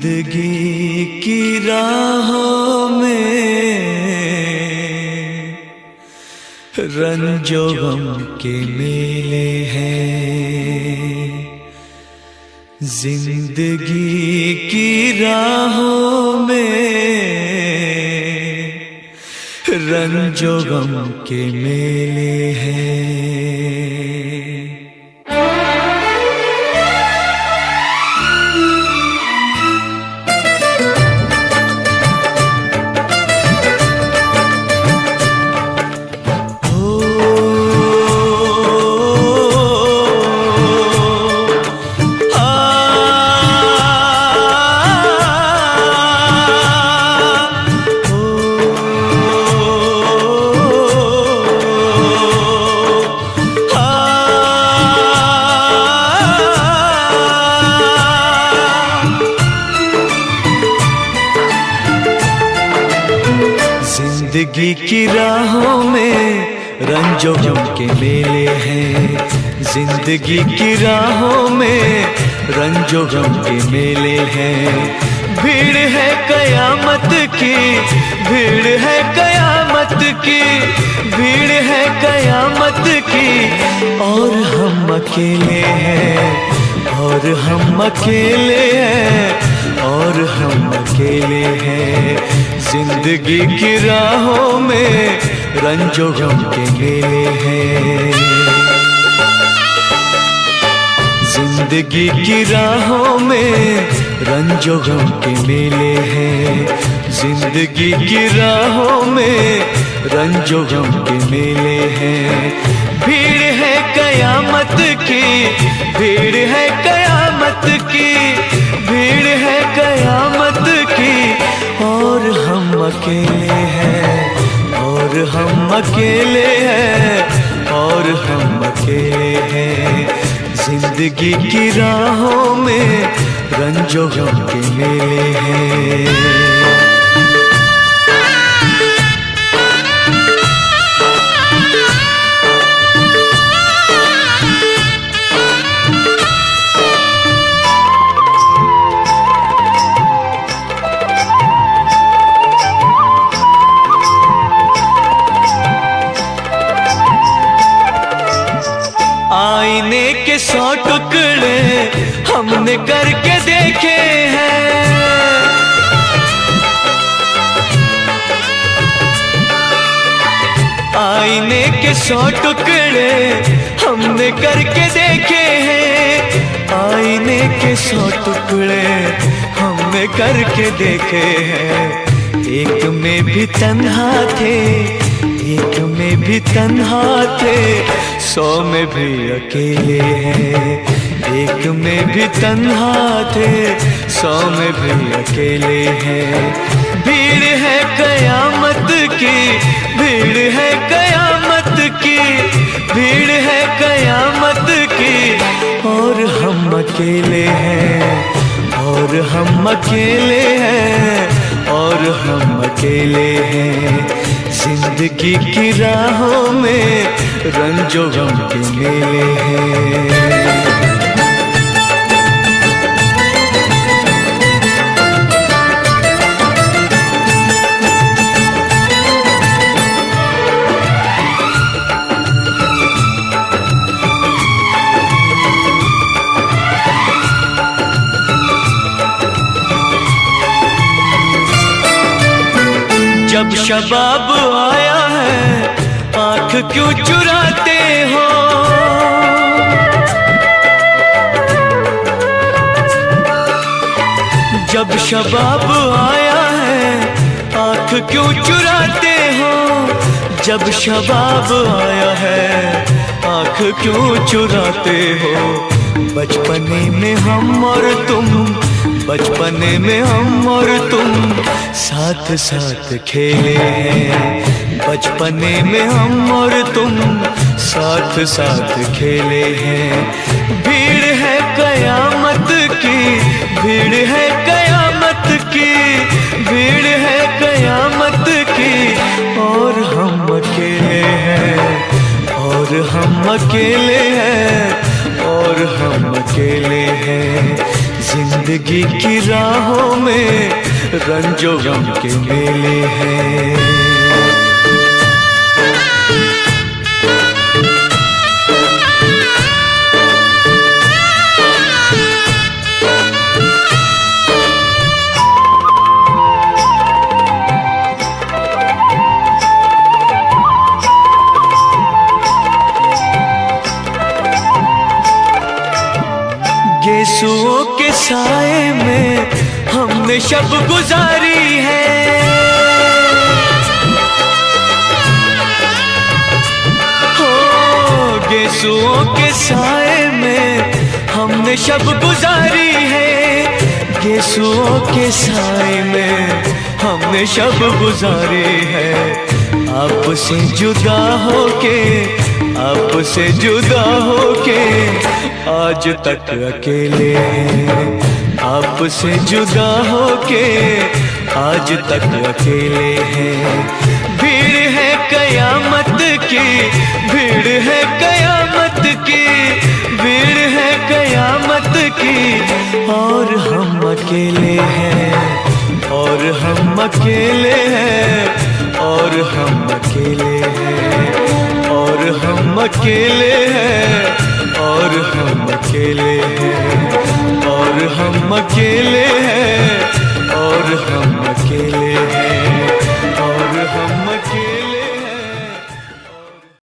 जिंदगी की राहों में रंजो गम के मेले हैं। जिंदगी की राहों में रंजो गम के मेले हैं। जिंदगी की राहों में रंजो गम के मेले हैं। जिंदगी की राहों में रंजो गम के मेले हैं। भीड़ है कयामत की, भीड़ है कयामत की, भीड़ है कयामत की। और हम अकेले हैं, और हम अकेले हैं, और हम अकेले हैं। जिंदगी की राहों में रंजो गम के मेले हैं। जिंदगी की राहों में रंजो गम के मेले हैं। जिंदगी की राहों में रंजो गम के मेले हैं। भीड़ है कयामत की, भीड़ है कयामत की, भीड़ है कयामत की। और हम अकेले हैं, और हम अकेले हैं, और हम अकेले हैं। जिंदगी की राहों में रंजो गम के मेले हैं। आईने के 100 टुकड़े हमने करके देखे हैं। आईने के 100 टुकड़े हमने करके देखे हैं। आईने के 100 टुकड़े हमने करके देखे हैं। एक में भी तन्हा थे, एक में भी तन्हा थे, 100 में भी अकेले हैं। एक में भी तन्हा थे, 100 में भी अकेले हैं। भीड़ है कयामत की, भीड़ है कयामत की, भीड़ है कयामत की। और हम अकेले हैं, और हम अकेले हैं, और हम अकेले हैं। जिंदगी की राहों में रंजो गम के मेले हैं। जब शबाब आया है आँख क्यों चुराते हो। जब शबाब आया है आँख क्यों चुराते हो। जब शबाब आया है आँख क्यों चुराते हो। बचपने में हम और तुम, बचपने में हम और तुम साथ साथ खेले हैं। बचपने में हम और तुम साथ साथ खेले हैं। भीड़ है कयामत की, भीड़ है कयामत की, भीड़ है कयामत की। और हम अकेले हैं, और हम अकेले हैं, और हम अकेले हैं। जिंदगी की राहों में रंजो गम के मेले हैं। गेसुओं के साए में हमने शब गुजारी है, हो गेसुओं के साए में हमने शब गुजारी है, गेसुओं के साए में हमने शब गुजारी है। आपसे जुदा होके, आपसे जुदा होके आज तक अकेले हैं, आपसे जुदा होके आज तक अकेले हैं। भीड़ है कयामत की, भीड़ है कयामत की, भीड़ है कयामत की, और हम अकेले हैं, और हम अकेले हैं, और हम अकेले हैं, और हम अकेले हैं, और हम अकेले हैं, और हम अकेले हैं, और हम अकेले